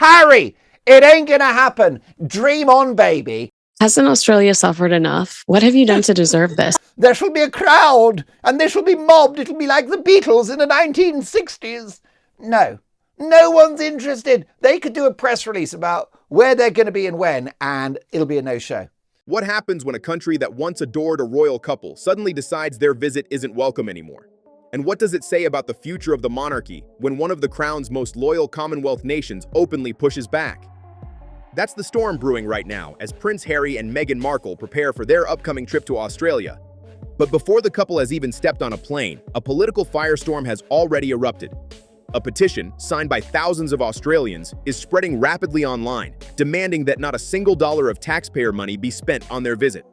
Harry, it ain't gonna happen. Dream on, baby. Hasn't Australia suffered enough? What have you done to deserve this? There shall be a crowd, and they shall be mobbed. It'll be like the Beatles in the 1960s. No one's interested. They could do a press release about where they're going to be and when, and it'll be a no-show. What happens when a country that once adored a royal couple suddenly decides their visit isn't welcome anymore? And what does it say about the future of the monarchy when one of the Crown's most loyal Commonwealth nations openly pushes back? That's the storm brewing right now as Prince Harry and Meghan Markle prepare for their upcoming trip to Australia. But before the couple has even stepped on a plane, a political firestorm has already erupted. A petition, signed by thousands of Australians, is spreading rapidly online, demanding that not a single dollar of taxpayer money be spent on their visit.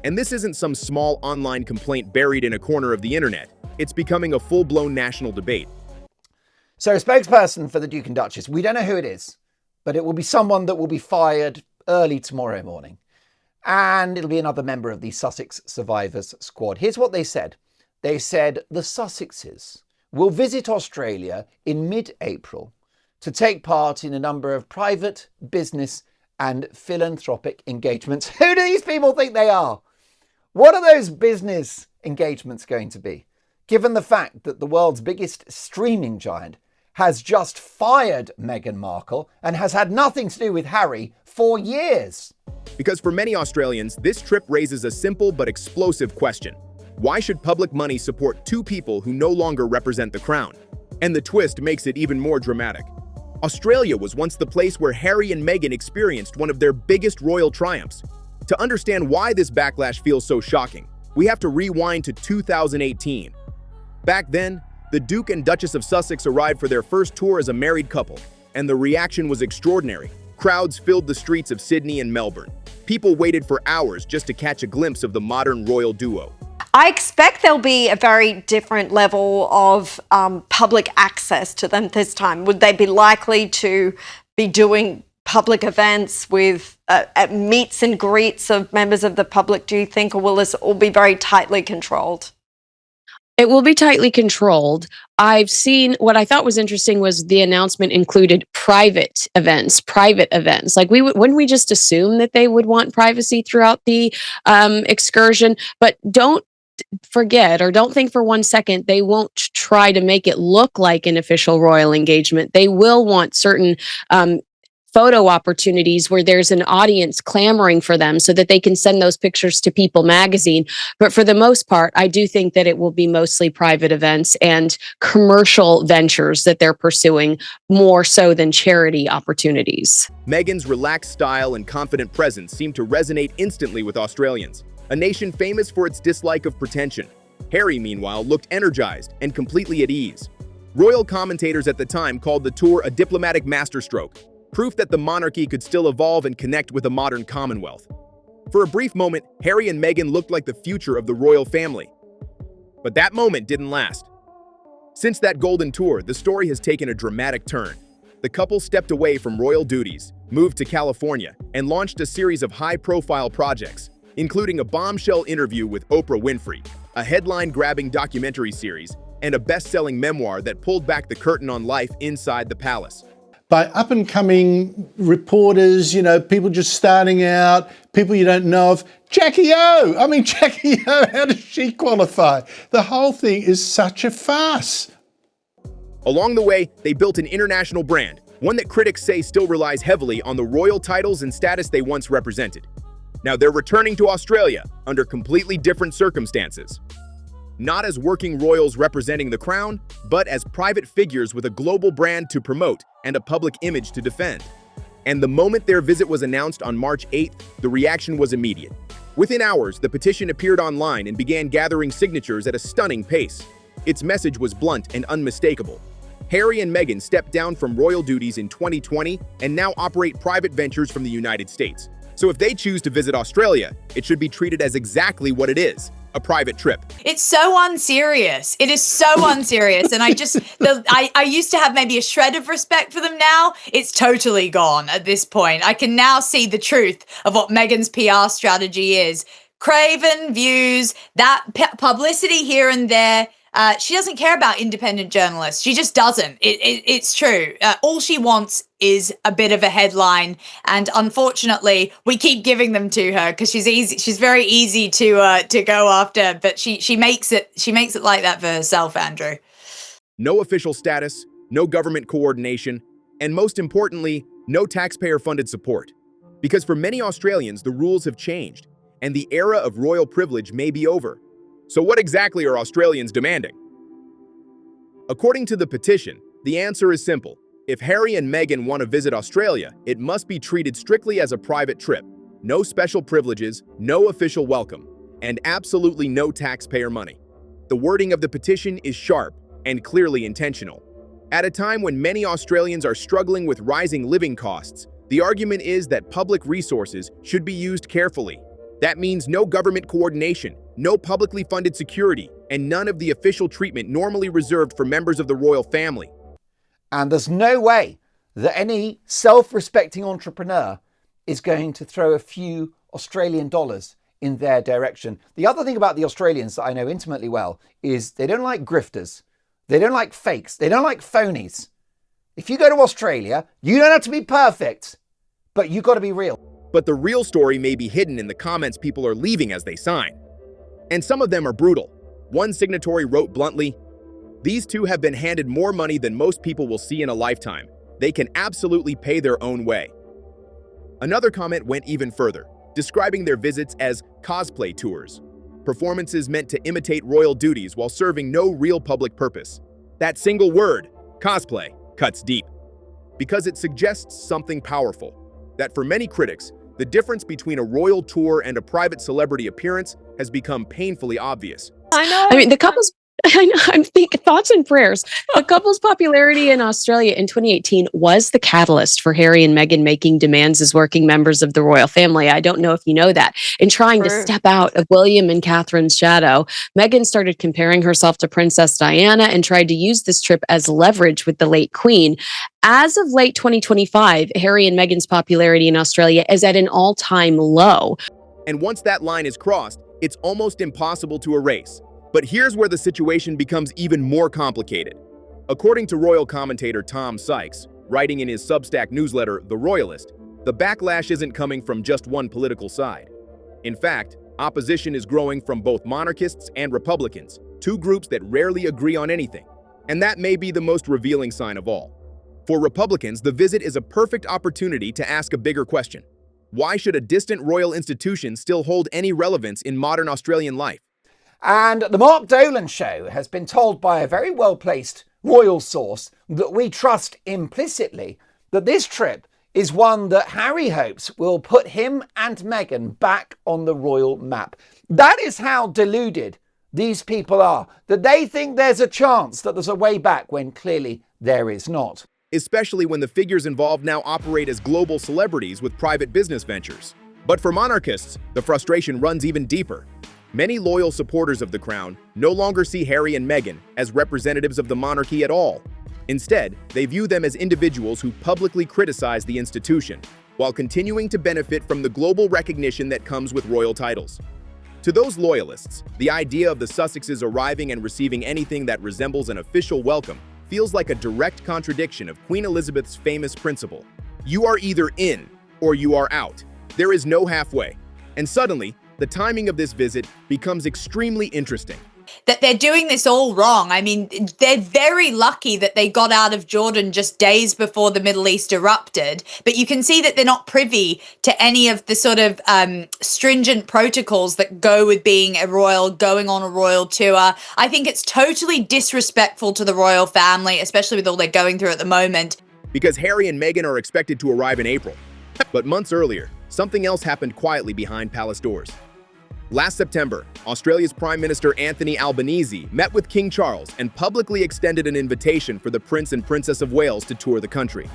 And this isn't some small online complaint buried in a corner of the internet. It's becoming a full-blown national debate. So a spokesperson for the Duke and Duchess, we don't know who it is, but it will be someone that will be fired early tomorrow morning. And it'll be another member of the Sussex Survivors Squad. Here's what they said. They said the Sussexes will visit Australia in mid-April to take part in a number of private, business and philanthropic engagements. Who do these people think they are? What are those business engagements going to be? Given the fact that the world's biggest streaming giant has just fired Meghan Markle and has had nothing to do with Harry for years. Because for many Australians, this trip raises a simple but explosive question. Why should public money support two people who no longer represent the crown? And the twist makes it even more dramatic. Australia was once the place where Harry and Meghan experienced one of their biggest royal triumphs. To understand why this backlash feels so shocking, we have to rewind to 2018. Back then, the Duke and Duchess of Sussex arrived for their first tour as a married couple, and the reaction was extraordinary. Crowds filled the streets of Sydney and Melbourne. People waited for hours just to catch a glimpse of the modern royal duo. I expect there'll be a very different level of public access to them this time. Would they be likely to be doing public events with meets and greets of members of the public, do you think, or will this all be very tightly controlled? It will be tightly controlled. I've seen what I thought was interesting was the announcement included private events. Like wouldn't we just assume that they would want privacy throughout the excursion? But don't forget or don't think for 1 second they won't try to make it look like an official royal engagement. They will want certain photo opportunities where there's an audience clamoring for them so that they can send those pictures to People magazine. But for the most part, I do think that it will be mostly private events and commercial ventures that they're pursuing more so than charity opportunities. Meghan's relaxed style and confident presence seem to resonate instantly with Australians, a nation famous for its dislike of pretension. Harry, meanwhile, looked energized and completely at ease. Royal commentators at the time called the tour a diplomatic masterstroke, proof that the monarchy could still evolve and connect with a modern Commonwealth. For a brief moment, Harry and Meghan looked like the future of the royal family. But that moment didn't last. Since that golden tour, the story has taken a dramatic turn. The couple stepped away from royal duties, moved to California, and launched a series of high-profile projects, including a bombshell interview with Oprah Winfrey, a headline-grabbing documentary series, and a best-selling memoir that pulled back the curtain on life inside the palace. By up-and-coming reporters, people just starting out, people you don't know of. Jackie O! Jackie O, how does she qualify? The whole thing is such a farce. Along the way, they built an international brand, one that critics say still relies heavily on the royal titles and status they once represented. Now they're returning to Australia under completely different circumstances. Not as working royals representing the crown, but as private figures with a global brand to promote and a public image to defend. And the moment their visit was announced on March 8th, the reaction was immediate. Within hours, the petition appeared online and began gathering signatures at a stunning pace. Its message was blunt and unmistakable. Harry and Meghan stepped down from royal duties in 2020 and now operate private ventures from the United States. So if they choose to visit Australia, it should be treated as exactly what it is, a private trip. It's so unserious. It is so unserious. And I used to have maybe a shred of respect for them. Now it's totally gone at this point. I can now see the truth of what Meghan's PR strategy is. Craven views, that publicity here and there, She doesn't care about independent journalists. She just doesn't. It's true. All she wants is a bit of a headline, and unfortunately, we keep giving them to her because she's easy. She's very easy to go after, but she makes it like that for herself, Andrew. No official status, no government coordination, and most importantly, no taxpayer-funded support. Because for many Australians, the rules have changed, and the era of royal privilege may be over. So what exactly are Australians demanding? According to the petition, the answer is simple. If Harry and Meghan want to visit Australia, it must be treated strictly as a private trip. No special privileges, no official welcome, and absolutely no taxpayer money. The wording of the petition is sharp and clearly intentional. At a time when many Australians are struggling with rising living costs, the argument is that public resources should be used carefully. That means no government coordination, no publicly funded security, and none of the official treatment normally reserved for members of the royal family. And there's no way that any self-respecting entrepreneur is going to throw a few Australian dollars in their direction. The other thing about the Australians that I know intimately well is they don't like grifters. They don't like fakes. They don't like phonies. If you go to Australia, you don't have to be perfect, but you've got to be real. But the real story may be hidden in the comments people are leaving as they sign. And some of them are brutal. One signatory wrote bluntly, "These two have been handed more money than most people will see in a lifetime. They can absolutely pay their own way." Another comment went even further, describing their visits as cosplay tours, performances meant to imitate royal duties while serving no real public purpose. That single word, cosplay, cuts deep, because it suggests something powerful, that for many critics, the difference between a royal tour and a private celebrity appearance has become painfully obvious. I know. I mean, I'm thinking thoughts and prayers. The couple's popularity in Australia in 2018 was the catalyst for Harry and Meghan making demands as working members of the royal family. I don't know if you know that. In trying to step out of William and Catherine's shadow, Meghan started comparing herself to Princess Diana and tried to use this trip as leverage with the late Queen. As of late 2025, Harry and Meghan's popularity in Australia is at an all-time low. And once that line is crossed, it's almost impossible to erase. But here's where the situation becomes even more complicated. According to royal commentator Tom Sykes, writing in his Substack newsletter, The Royalist, the backlash isn't coming from just one political side. In fact, opposition is growing from both monarchists and Republicans, two groups that rarely agree on anything. And that may be the most revealing sign of all. For Republicans, the visit is a perfect opportunity to ask a bigger question. Why should a distant royal institution still hold any relevance in modern Australian life? And the Mark Dolan show has been told by a very well-placed royal source that we trust implicitly that this trip is one that Harry hopes will put him and Meghan back on the royal map. That is how deluded these people are, that they think there's a chance that there's a way back when clearly there is not. Especially when the figures involved now operate as global celebrities with private business ventures. But for monarchists, the frustration runs even deeper. Many loyal supporters of the crown no longer see Harry and Meghan as representatives of the monarchy at all. Instead, they view them as individuals who publicly criticize the institution, while continuing to benefit from the global recognition that comes with royal titles. To those loyalists, the idea of the Sussexes arriving and receiving anything that resembles an official welcome feels like a direct contradiction of Queen Elizabeth's famous principle. You are either in or you are out. There is no halfway. And suddenly, the timing of this visit becomes extremely interesting. That they're doing this all wrong. I mean, they're very lucky that they got out of Jordan just days before the Middle East erupted. But you can see that they're not privy to any of the sort of stringent protocols that go with being a royal, going on a royal tour. I think it's totally disrespectful to the royal family, especially with all they're going through at the moment. Because Harry and Meghan are expected to arrive in April. But months earlier, something else happened quietly behind palace doors. Last September, Australia's Prime Minister Anthony Albanese met with King Charles and publicly extended an invitation for the Prince and Princess of Wales to tour the country.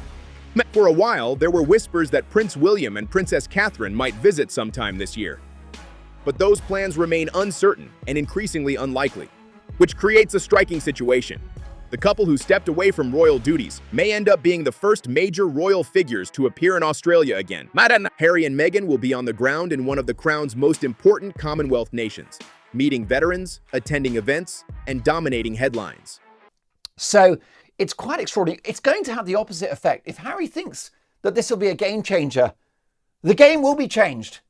For a while, there were whispers that Prince William and Princess Catherine might visit sometime this year. But those plans remain uncertain and increasingly unlikely, which creates a striking situation. The couple who stepped away from royal duties may end up being the first major royal figures to appear in Australia again. Harry and Meghan will be on the ground in one of the Crown's most important Commonwealth nations, meeting veterans, attending events, and dominating headlines. So it's quite extraordinary. It's going to have the opposite effect. If Harry thinks that this will be a game changer, the game will be changed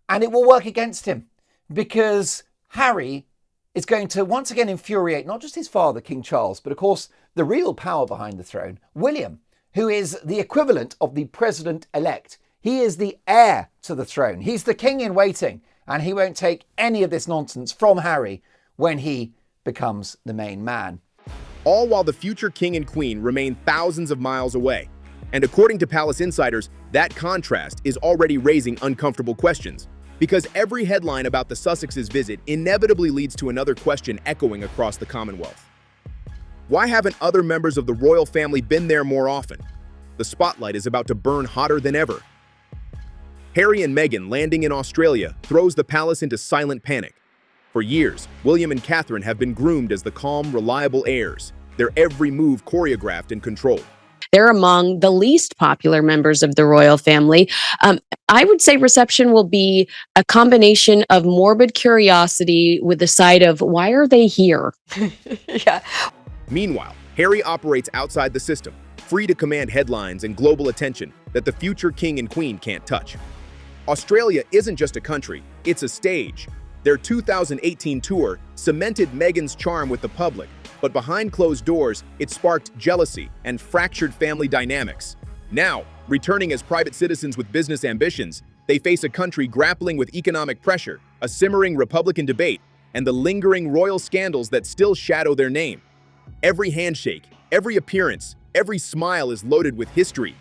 and it will work against him, because Harry is going to once again infuriate not just his father, King Charles, but of course the real power behind the throne, William, who is the equivalent of the president-elect. He is the heir to the throne. He's the king in waiting, and he won't take any of this nonsense from Harry when he becomes the main man. All while the future king and queen remain thousands of miles away. And according to palace insiders, that contrast is already raising uncomfortable questions, because every headline about the Sussexes' visit inevitably leads to another question echoing across the Commonwealth. Why haven't other members of the royal family been there more often? The spotlight is about to burn hotter than ever. Harry and Meghan landing in Australia throws the palace into silent panic. For years, William and Catherine have been groomed as the calm, reliable heirs, their every move choreographed and controlled. They're among the least popular members of the royal family. I would say reception will be a combination of morbid curiosity with the side of, why are they here? Yeah. Meanwhile, Harry operates outside the system, free to command headlines and global attention that the future king and queen can't touch. Australia isn't just a country, it's a stage. Their 2018 tour cemented Meghan's charm with the public, but behind closed doors, it sparked jealousy and fractured family dynamics. Now, returning as private citizens with business ambitions, they face a country grappling with economic pressure, a simmering Republican debate, and the lingering royal scandals that still shadow their name. Every handshake, every appearance, every smile is loaded with history.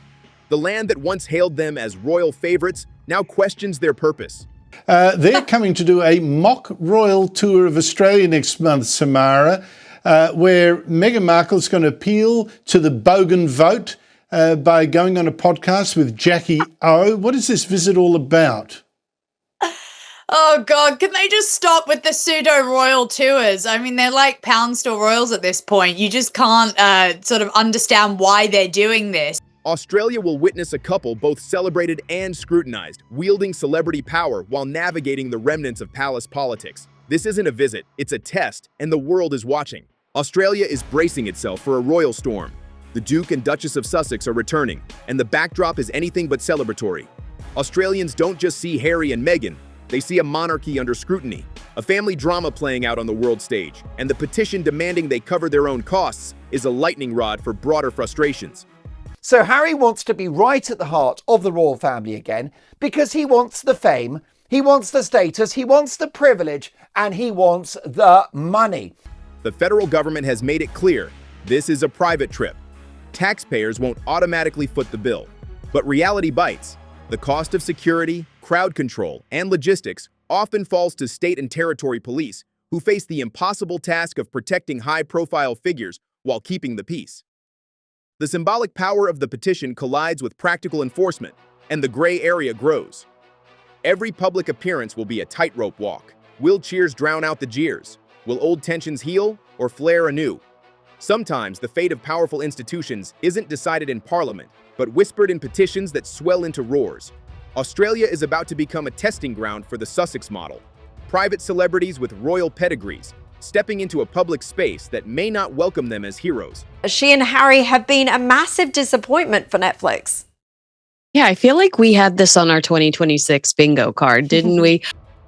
The land that once hailed them as royal favorites now questions their purpose. They're coming to do a mock royal tour of Australia next month, Samara, where Meghan Markle is going to appeal to the bogan vote by going on a podcast with Jackie O. What is this visit all about? Oh God, can they just stop with the pseudo-royal tours? I mean, they're like pound store royals at this point. You just can't sort of understand why they're doing this. Australia will witness a couple both celebrated and scrutinized, wielding celebrity power while navigating the remnants of palace politics. This isn't a visit, it's a test, and the world is watching. Australia is bracing itself for a royal storm. The Duke and Duchess of Sussex are returning, and the backdrop is anything but celebratory. Australians don't just see Harry and Meghan, they see a monarchy under scrutiny, a family drama playing out on the world stage, and the petition demanding they cover their own costs is a lightning rod for broader frustrations. So Harry wants to be right at the heart of the royal family again, because he wants the fame, he wants the status, he wants the privilege, and he wants the money. The federal government has made it clear this is a private trip. Taxpayers won't automatically foot the bill, but reality bites. The cost of security, crowd control, and logistics often falls to state and territory police, who face the impossible task of protecting high-profile figures while keeping the peace. The symbolic power of the petition collides with practical enforcement, and the gray area grows. Every public appearance will be a tightrope walk. Will cheers drown out the jeers? Will old tensions heal or flare anew? Sometimes the fate of powerful institutions isn't decided in Parliament, but whispered in petitions that swell into roars. Australia is about to become a testing ground for the Sussex model. Private celebrities with royal pedigrees, stepping into a public space that may not welcome them as heroes. She and Harry have been a massive disappointment for Netflix. Yeah, I feel like we had this on our 2026 bingo card, didn't we?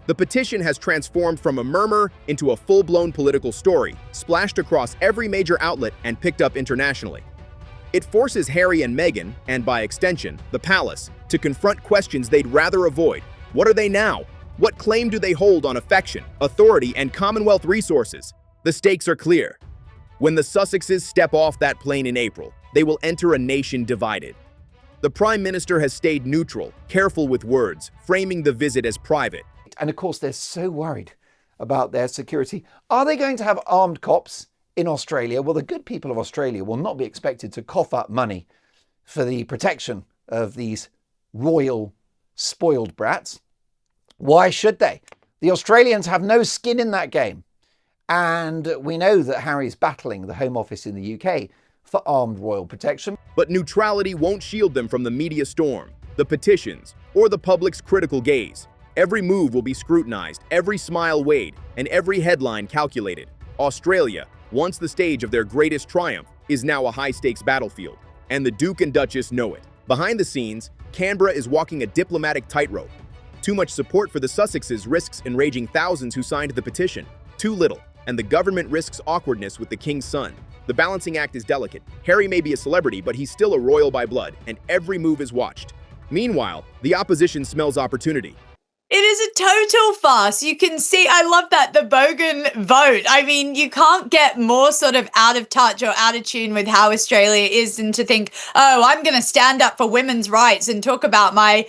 The petition has transformed from a murmur into a full-blown political story, splashed across every major outlet and picked up internationally. It forces Harry and Meghan, and by extension, the palace, to confront questions they'd rather avoid. What are they now? What claim do they hold on affection, authority, and Commonwealth resources? The stakes are clear. When the Sussexes step off that plane in April, they will enter a nation divided. The Prime Minister has stayed neutral, careful with words, framing the visit as private. And of course, they're so worried about their security. Are they going to have armed cops in Australia? Well, the good people of Australia will not be expected to cough up money for the protection of these royal spoiled brats. Why should they? The Australians have no skin in that game. And we know that Harry's battling the Home Office in the UK for armed royal protection. But neutrality won't shield them from the media storm, the petitions, or the public's critical gaze. Every move will be scrutinized, every smile weighed, and every headline calculated. Australia, once the stage of their greatest triumph, is now a high-stakes battlefield, and the Duke and Duchess know it. Behind the scenes, Canberra is walking a diplomatic tightrope. Too much support for the Sussexes risks enraging thousands who signed the petition. Too little, and the government risks awkwardness with the king's son. The balancing act is delicate. Harry may be a celebrity, but he's still a royal by blood, and every move is watched. Meanwhile, the opposition smells opportunity. It is a total farce. You can see, I love that, the Bogan vote. I mean, you can't get more sort of out of touch or out of tune with how Australia is than to think, oh, I'm going to stand up for women's rights and talk about my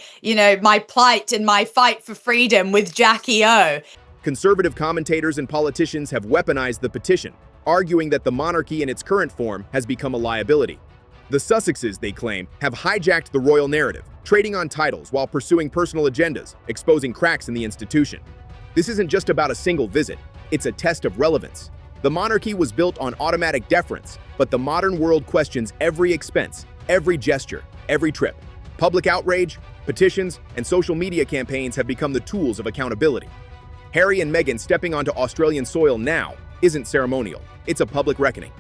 plight and my fight for freedom with Jackie O. Conservative commentators and politicians have weaponized the petition, arguing that the monarchy in its current form has become a liability. The Sussexes, they claim, have hijacked the royal narrative, trading on titles while pursuing personal agendas, exposing cracks in the institution. This isn't just about a single visit, it's a test of relevance. The monarchy was built on automatic deference, but the modern world questions every expense, every gesture, every trip. Public outrage, petitions, and social media campaigns have become the tools of accountability. Harry and Meghan stepping onto Australian soil now isn't ceremonial, it's a public reckoning.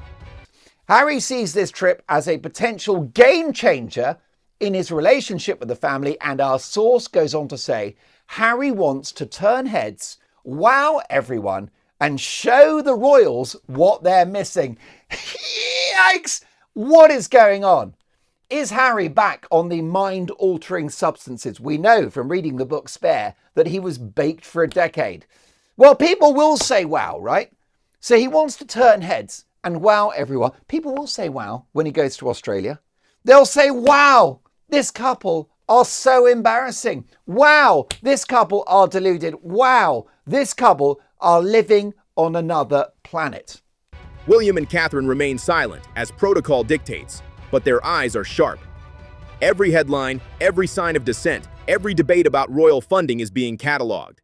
Harry sees this trip as a potential game changer in his relationship with the family, and our source goes on to say Harry wants to turn heads, wow everyone, and show the royals what they're missing. Yikes! What is going on? Is Harry back on the mind-altering substances? We know from reading the book Spare that he was baked for a decade. Well, people will say wow, right? So he wants to turn heads and wow everyone. People will say wow when he goes to Australia. They'll say, wow, this couple are so embarrassing. Wow, this couple are deluded. Wow, this couple are living on another planet. William and Catherine remain silent as protocol dictates, but their eyes are sharp. Every headline, every sign of dissent, every debate about royal funding is being catalogued.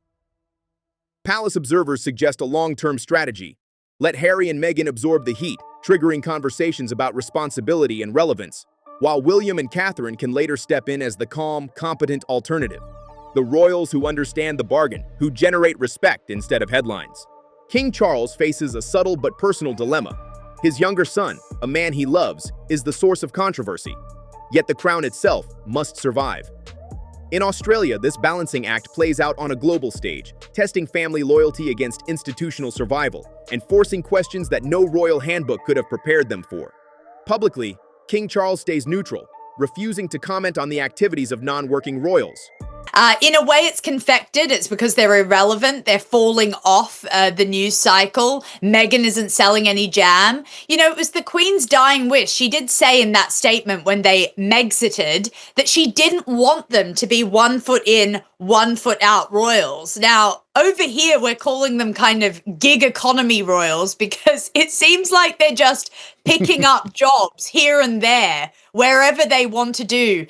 Palace observers suggest a long-term strategy. Let Harry and Meghan absorb the heat, triggering conversations about responsibility and relevance, while William and Catherine can later step in as the calm, competent alternative. The royals who understand the bargain, who generate respect instead of headlines. King Charles faces a subtle but personal dilemma. His younger son, a man he loves, is the source of controversy. Yet the crown itself must survive. In Australia, this balancing act plays out on a global stage, testing family loyalty against institutional survival and forcing questions that no royal handbook could have prepared them for. Publicly, King Charles stays neutral, refusing to comment on the activities of non-working royals. In a way, it's confected. It's because they're irrelevant. They're falling off the news cycle. Meghan isn't selling any jam. You know, it was the Queen's dying wish. She did say in that statement when they Mexited that she didn't want them to be 1 foot in, 1 foot out royals. Now, over here, we're calling them kind of gig economy royals because it seems like they're just picking up jobs here and there, wherever they want to do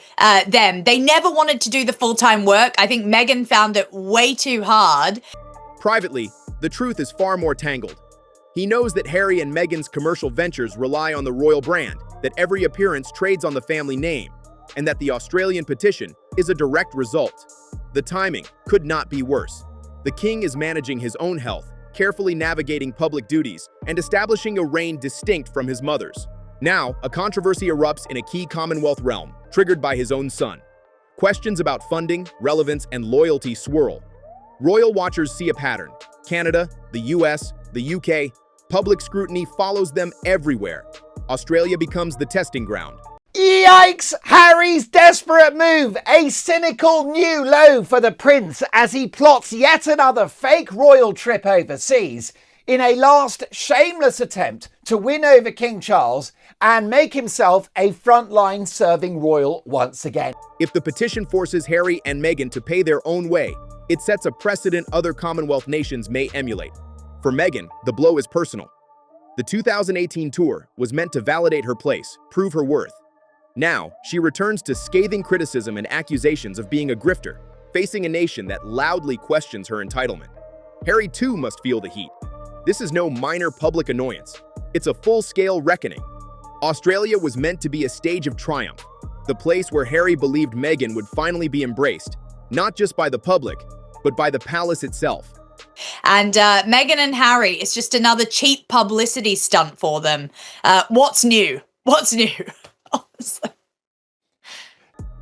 them. They never wanted to do the full-time work. I think Meghan found it way too hard. Privately, the truth is far more tangled. He knows that Harry and Meghan's commercial ventures rely on the royal brand, that every appearance trades on the family name, and that the Australian petition is a direct result. The timing could not be worse. The king is managing his own health, carefully navigating public duties, and establishing a reign distinct from his mother's. Now, a controversy erupts in a key Commonwealth realm, triggered by his own son. Questions about funding, relevance, and loyalty swirl. Royal watchers see a pattern. Canada, the US, the UK, public scrutiny follows them everywhere. Australia becomes the testing ground. Yikes! Harry's desperate move, a cynical new low for the prince as he plots yet another fake royal trip overseas in a last shameless attempt to win over King Charles and make himself a frontline serving royal once again. If the petition forces Harry and Meghan to pay their own way, it sets a precedent other Commonwealth nations may emulate. For Meghan, the blow is personal. The 2018 tour was meant to validate her place, prove her worth. Now, she returns to scathing criticism and accusations of being a grifter, facing a nation that loudly questions her entitlement. Harry too must feel the heat. This is no minor public annoyance. It's a full-scale reckoning. Australia was meant to be a stage of triumph, the place where Harry believed Meghan would finally be embraced, not just by the public, but by the palace itself. And Meghan and Harry, it's just another cheap publicity stunt for them. What's new? What's new? Honestly.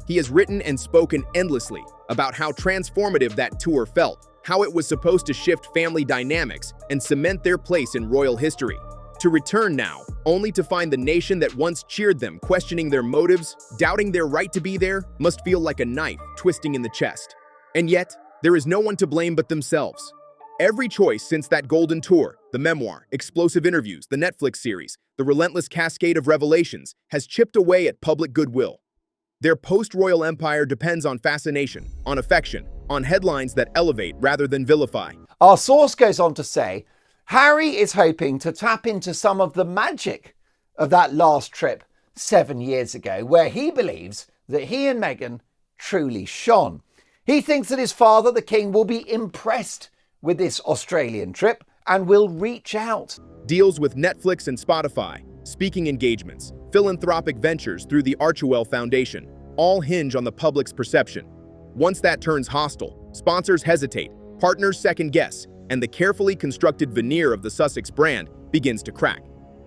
He has written and spoken endlessly about how transformative that tour felt, how it was supposed to shift family dynamics and cement their place in royal history. To return now, only to find the nation that once cheered them questioning their motives, doubting their right to be there, must feel like a knife twisting in the chest. And yet, there is no one to blame but themselves. Every choice since that golden tour, the memoir, explosive interviews, the Netflix series, the relentless cascade of revelations, has chipped away at public goodwill. Their post-royal empire depends on fascination, on affection, on headlines that elevate rather than vilify. Our source goes on to say, Harry is hoping to tap into some of the magic of that last trip 7 years ago, where he believes that he and Meghan truly shone. He thinks that his father, the king, will be impressed with this Australian trip and will reach out. Deals with Netflix and Spotify, speaking engagements, philanthropic ventures through the Archewell Foundation, all hinge on the public's perception. Once that turns hostile, sponsors hesitate, partners second guess, and the carefully constructed veneer of the Sussex brand begins to crack.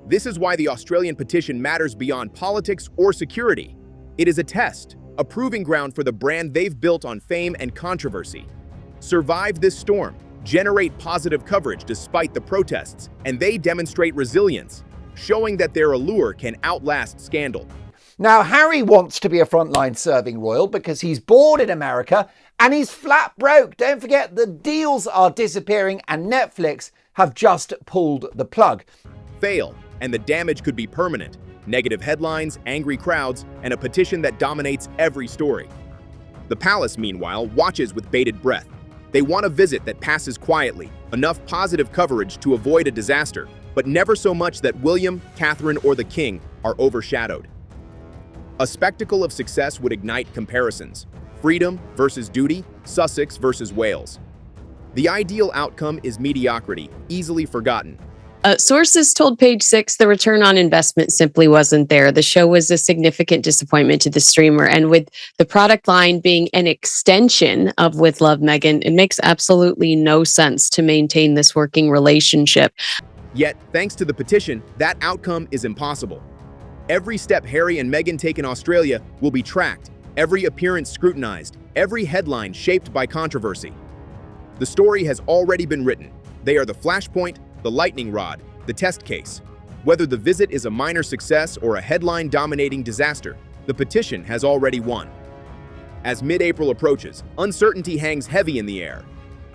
This is why the Australian petition matters beyond politics or security. It is a test, a proving ground for the brand they've built on fame and controversy. Survive this storm, generate positive coverage despite the protests, and they demonstrate resilience, showing that their allure can outlast scandal. Now, Harry wants to be a frontline serving royal because he's bored in America and he's flat broke. Don't forget, the deals are disappearing and Netflix have just pulled the plug. Fail, and the damage could be permanent. Negative headlines, angry crowds, and a petition that dominates every story. The palace, meanwhile, watches with bated breath. They want a visit that passes quietly, enough positive coverage to avoid a disaster, but never so much that William, Catherine, or the king are overshadowed. A spectacle of success would ignite comparisons. Freedom versus duty, Sussex versus Wales. The ideal outcome is mediocrity, easily forgotten. Sources told Page Six the return on investment simply wasn't there. The show was a significant disappointment to the streamer. And with the product line being an extension of With Love, Meghan, it makes absolutely no sense to maintain this working relationship. Yet, thanks to the petition, that outcome is impossible. Every step Harry and Meghan take in Australia will be tracked, every appearance scrutinized, every headline shaped by controversy. The story has already been written. They are the flashpoint, the lightning rod, the test case. Whether the visit is a minor success or a headline-dominating disaster, the petition has already won. As mid-April approaches, uncertainty hangs heavy in the air.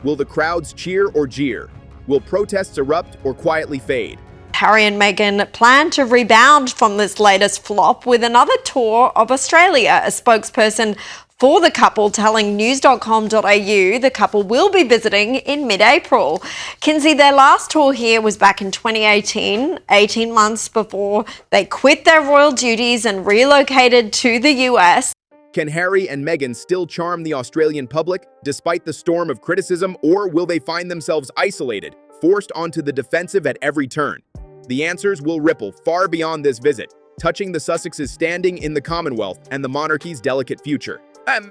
Will the crowds cheer or jeer? Will protests erupt or quietly fade? Harry and Meghan plan to rebound from this latest flop with another tour of Australia. A spokesperson for the couple telling news.com.au the couple will be visiting in mid-April. Kinsey, their last tour here was back in 2018, 18 months before they quit their royal duties and relocated to the US. Can Harry and Meghan still charm the Australian public despite the storm of criticism, or will they find themselves isolated, forced onto the defensive at every turn? The answers will ripple far beyond this visit, touching the Sussex's standing in the Commonwealth and the monarchy's delicate future.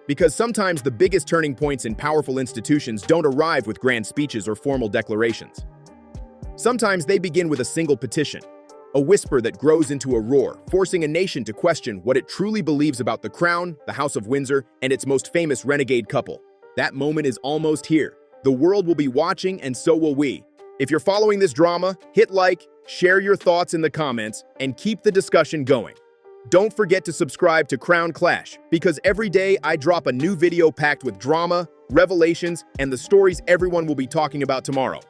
Because sometimes the biggest turning points in powerful institutions don't arrive with grand speeches or formal declarations. Sometimes they begin with a single petition, a whisper that grows into a roar, forcing a nation to question what it truly believes about the crown, the House of Windsor, and its most famous renegade couple. That moment is almost here. The world will be watching, and so will we. If you're following this drama, hit like, share your thoughts in the comments, and keep the discussion going. Don't forget to subscribe to Crown Clash, because every day I drop a new video packed with drama, revelations, and the stories everyone will be talking about tomorrow.